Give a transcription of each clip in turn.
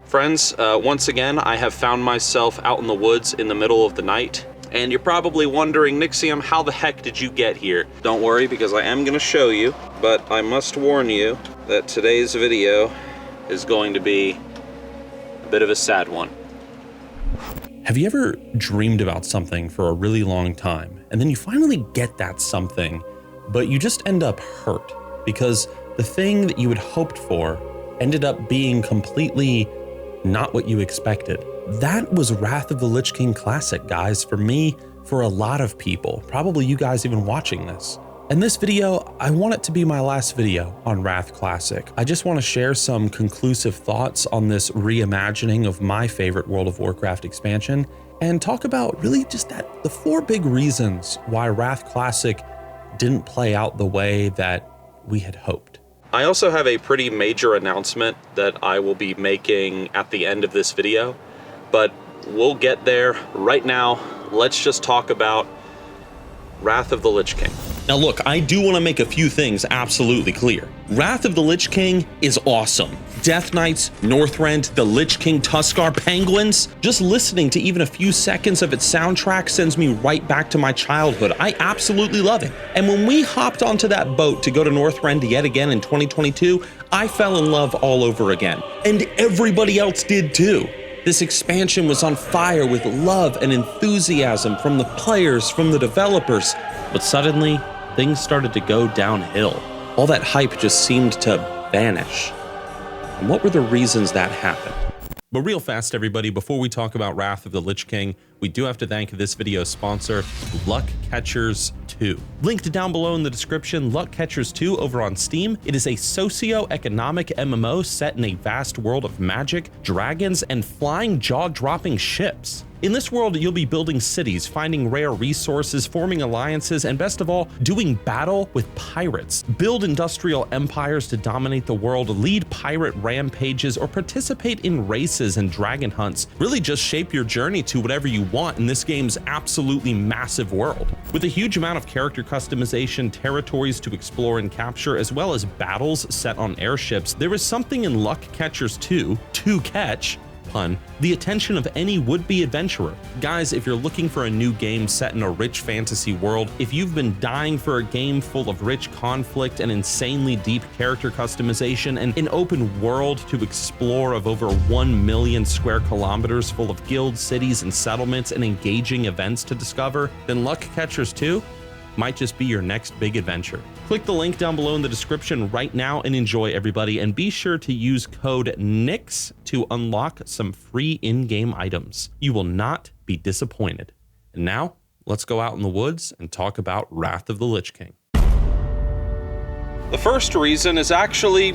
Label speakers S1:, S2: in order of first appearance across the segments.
S1: Friends, once again, I have found myself out in the woods in the middle of the night, and you're probably wondering, Nixxiom, how the heck did you get here? Don't worry, because I am gonna show you, but I must warn you that today's video is going to be a bit of a sad one.
S2: Have you ever dreamed about something for a really long time, and then you finally get that something, but you just end up hurt because the thing that you had hoped for ended up being completely not what you expected? That was Wrath of the Lich King Classic, guys, for me, for a lot of people, probably you guys even watching this. In this video, I want it to be my last video on Wrath Classic. I just want to share some conclusive thoughts on this reimagining of my favorite World of Warcraft expansion and talk about really just the 4 big reasons why Wrath Classic didn't play out the way that we had hoped.
S1: I also have a pretty major announcement that I will be making at the end of this video, but we'll get there. Right now, let's just talk about Wrath of the Lich King.
S2: Now look, I do want to make a few things absolutely clear. Wrath of the Lich King is awesome. Death Knights, Northrend, the Lich King Tuskar Penguins. Just listening to even a few seconds of its soundtrack sends me right back to my childhood. I absolutely love it. And when we hopped onto that boat to go to Northrend yet again in 2022, I fell in love all over again. And everybody else did too. This expansion was on fire with love and enthusiasm from the players, from the developers. But suddenly, things started to go downhill. All that hype just seemed to vanish. And what were the reasons that happened? But real fast, everybody, before we talk about Wrath of the Lich King, we do have to thank this video's sponsor, Luck Catchers 2. Linked down below in the description, Luck Catchers 2 over on Steam. It is a socio-economic MMO set in a vast world of magic, dragons, and flying jaw-dropping ships. In this world, you'll be building cities, finding rare resources, forming alliances, and best of all, doing battle with pirates. Build industrial empires to dominate the world, lead pirate rampages, or participate in races and dragon hunts. Really just shape your journey to whatever you want in this game's absolutely massive world. With a huge amount of character customization, territories to explore and capture, as well as battles set on airships, there is something in Luck Catchers 2 to catch, pun, the attention of any would-be adventurer. Guys, if you're looking for a new game set in a rich fantasy world, if you've been dying for a game full of rich conflict and insanely deep character customization and an open world to explore of over 1 million square kilometers full of guilds, cities, and settlements and engaging events to discover, then Luck Catchers 2 might just be your next big adventure. Click the link down below in the description right now and enjoy, everybody, and be sure to use code NIX to unlock some free in-game items. You will not be disappointed. And now, let's go out in the woods and talk about Wrath of the Lich King.
S1: The first reason is actually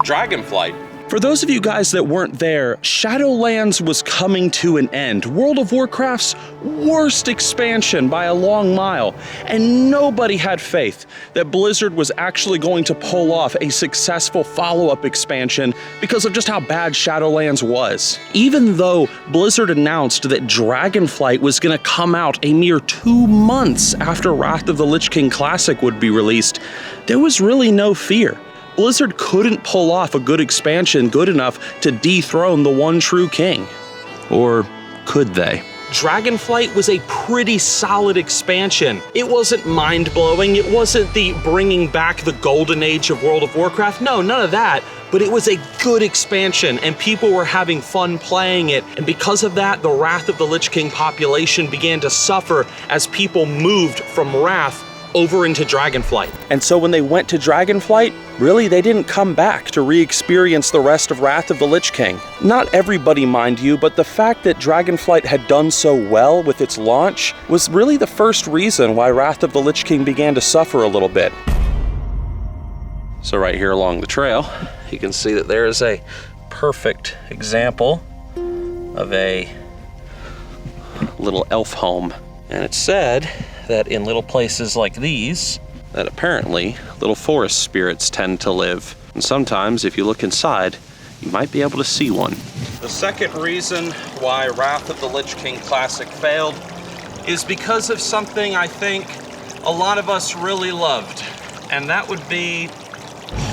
S1: Dragonflight.
S2: For those of you guys that weren't there, Shadowlands was coming to an end. World of Warcraft's worst expansion by a long mile. And nobody had faith that Blizzard was actually going to pull off a successful follow-up expansion because of just how bad Shadowlands was. Even though Blizzard announced that Dragonflight was going to come out a mere 2 months after Wrath of the Lich King Classic would be released, there was really no fear. Blizzard couldn't pull off a good expansion good enough to dethrone the one true king. Or could they?
S1: Dragonflight was a pretty solid expansion. It wasn't mind-blowing, it wasn't the bringing back the golden age of World of Warcraft, no, none of that, but it was a good expansion and people were having fun playing it, and because of that, the Wrath of the Lich King population began to suffer as people moved from Wrath over into Dragonflight.
S2: And so when they went to Dragonflight, really they didn't come back to re-experience the rest of Wrath of the Lich King. Not everybody, mind you, but the fact that Dragonflight had done so well with its launch was really the first reason why Wrath of the Lich King began to suffer a little bit.
S1: So right here along the trail, you can see that there is a perfect example of a little elf home. And it's said that in little places like these, that apparently little forest spirits tend to live. And sometimes if you look inside, you might be able to see one. The second reason why Wrath of the Lich King Classic failed is because of something I think a lot of us really loved, and that would be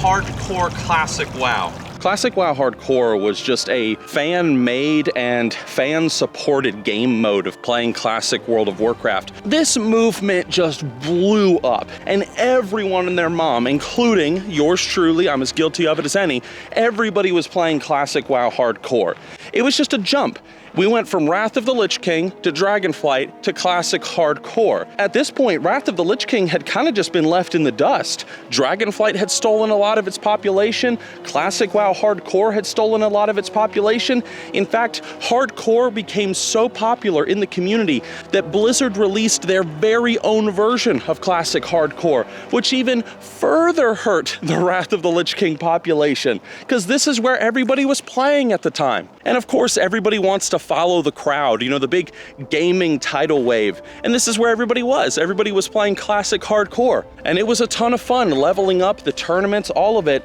S1: hardcore classic WoW. Classic WoW Hardcore was just a fan-made and fan-supported game mode of playing Classic World of Warcraft. This movement just blew up, and everyone and their mom, including yours truly, I'm as guilty of it as any, everybody was playing Classic WoW Hardcore. It was just a jump. We went from Wrath of the Lich King to Dragonflight to Classic Hardcore. At this point, Wrath of the Lich King had kind of just been left in the dust. Dragonflight had stolen a lot of its population. Classic WoW Hardcore had stolen a lot of its population. In fact, Hardcore became so popular in the community that Blizzard released their very own version of Classic Hardcore, which even further hurt the Wrath of the Lich King population, because this is where everybody was playing at the time. And of course, everybody wants to follow the crowd, you know, the big gaming tidal wave. And this is where everybody was. Everybody was playing Classic Hardcore. And it was a ton of fun, leveling up, the tournaments, all of it.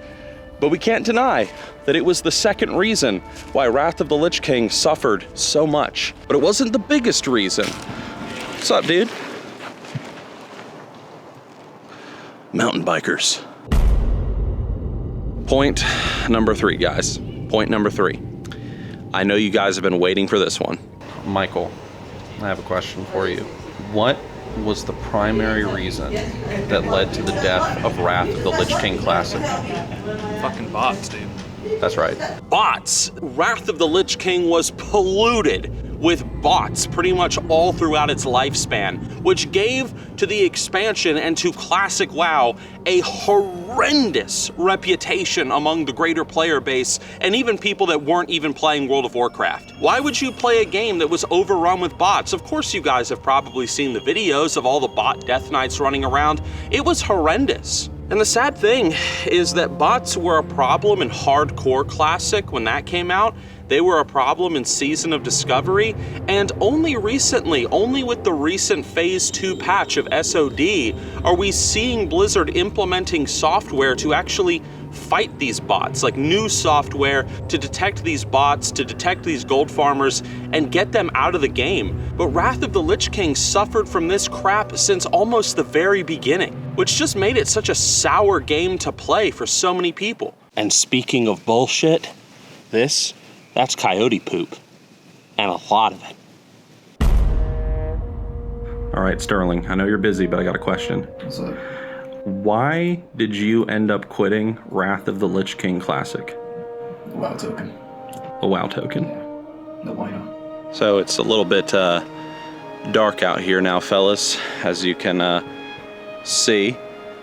S1: But we can't deny that it was the second reason why Wrath of the Lich King suffered so much. But it wasn't the biggest reason. What's up, dude? Mountain bikers. Point number 3, guys. Point number 3. I know you guys have been waiting for this one.
S3: Michael, I have a question for you. What was the primary reason that led to the death of Wrath of the Lich King Classic?
S4: Fucking bots, dude.
S3: That's right.
S1: Bots. Wrath of the Lich King was polluted with bots pretty much all throughout its lifespan, which gave to the expansion and to Classic WoW a horrendous reputation among the greater player base and even people that weren't even playing World of Warcraft. Why would you play a game that was overrun with bots? Of course you guys have probably seen the videos of all the bot death knights running around. It was horrendous. And the sad thing is that bots were a problem in Hardcore Classic when that came out. They were a problem in Season of Discovery, and only recently, only with the recent Phase 2 patch of SOD, are we seeing Blizzard implementing software to actually fight these bots, like new software to detect these bots, to detect these gold farmers, and get them out of the game. But Wrath of the Lich King suffered from this crap since almost the very beginning, which just made it such a sour game to play for so many people. And speaking of bullshit, that's coyote poop, and a lot of it.
S3: All right, Sterling, I know you're busy, but I got a question.
S5: What's up?
S3: Why did you end up quitting Wrath of the Lich King Classic?
S5: The WoW token.
S3: A WoW token.
S5: Yeah. No, why not?
S1: So it's a little bit dark out here now, fellas, as you can see.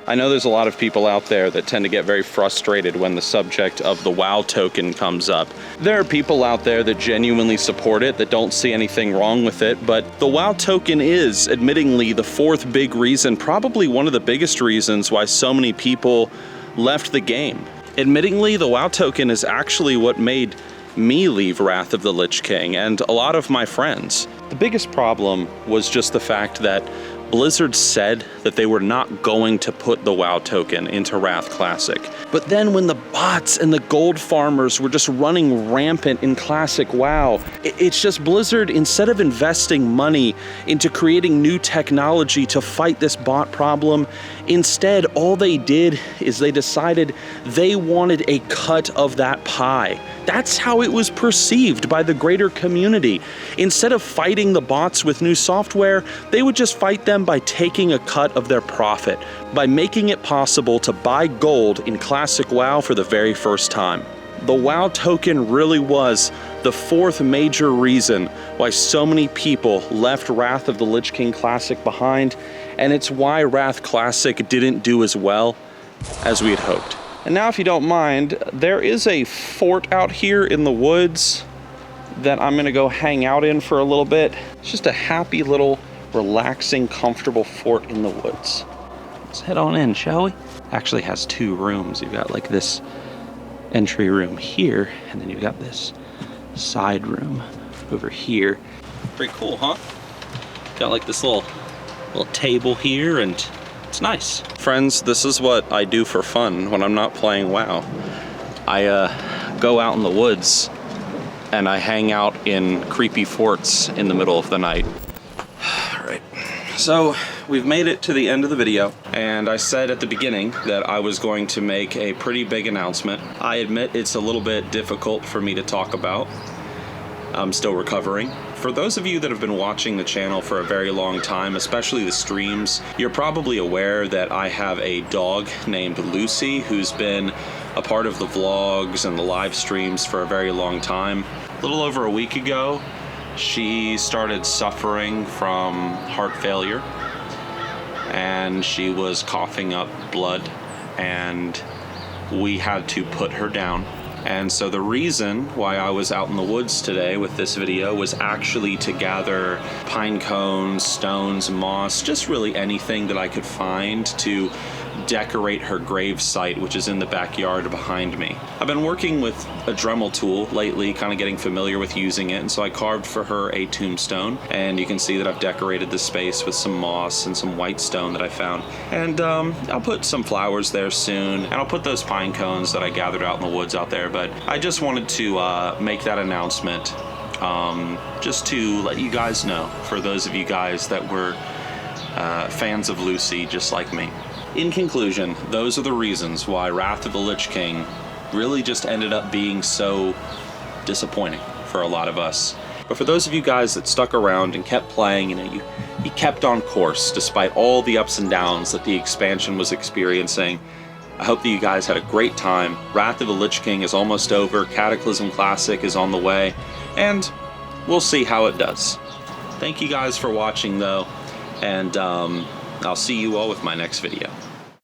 S1: I know there's a lot of people out there that tend to get very frustrated when the subject of the WoW token comes up. There are people out there that genuinely support it, that don't see anything wrong with it, but the WoW token is, admittingly, the fourth big reason, probably one of the biggest reasons why so many people left the game. Admittingly, the WoW token is actually what made me leave Wrath of the Lich King, and a lot of my friends. The biggest problem was just the fact that Blizzard said that they were not going to put the WoW token into Wrath Classic. But then when the bots and the gold farmers were just running rampant in Classic WoW, it's just Blizzard, instead of investing money into creating new technology to fight this bot problem, instead all they did is they decided they wanted a cut of that pie. That's how it was perceived by the greater community. Instead of fighting the bots with new software, they would just fight them by taking a cut of their profit, by making it possible to buy gold in Classic WoW for the very first time. The WoW token really was the fourth major reason why so many people left Wrath of the Lich King Classic behind, and it's why Wrath Classic didn't do as well as we had hoped. And now, if you don't mind, there is a fort out here in the woods that I'm gonna go hang out in for a little bit. It's just a happy little, relaxing, comfortable fort in the woods. Let's head on in, shall we? Actually has two rooms. You've got like this entry room here, and then you've got this side room over here. Pretty cool, huh? Got like this little table here, and it's nice. Friends, this is what I do for fun when I'm not playing WoW. I go out in the woods and I hang out in creepy forts in the middle of the night. All right, so we've made it to the end of the video, and I said at the beginning that I was going to make a pretty big announcement. I admit it's a little bit difficult for me to talk about. I'm still recovering. For those of you that have been watching the channel for a very long time, especially the streams, you're probably aware that I have a dog named Lucy who's been a part of the vlogs and the live streams for a very long time. A little over a week ago, she started suffering from heart failure, and she was coughing up blood, and we had to put her down. And so the reason why I was out in the woods today with this video was actually to gather pine cones, stones, moss, just really anything that I could find to decorate her grave site, which is in the backyard behind me. I've been working with a Dremel tool lately, kind of getting familiar with using it, and so I carved for her a tombstone, and you can see that I've decorated the space with some moss and some white stone that I found. And I'll put some flowers there soon, and I'll put those pine cones that I gathered out in the woods out there, but I just wanted to make that announcement just to let you guys know, for those of you guys that were fans of Lucy just like me. In conclusion, those are the reasons why Wrath of the Lich King really just ended up being so disappointing for a lot of us. But for those of you guys that stuck around and kept playing, you kept on course despite all the ups and downs that the expansion was experiencing. I hope that you guys had a great time. Wrath of the Lich King is almost over, Cataclysm Classic is on the way, and we'll see how it does. Thank you guys for watching though, and I'll see you all with my next video.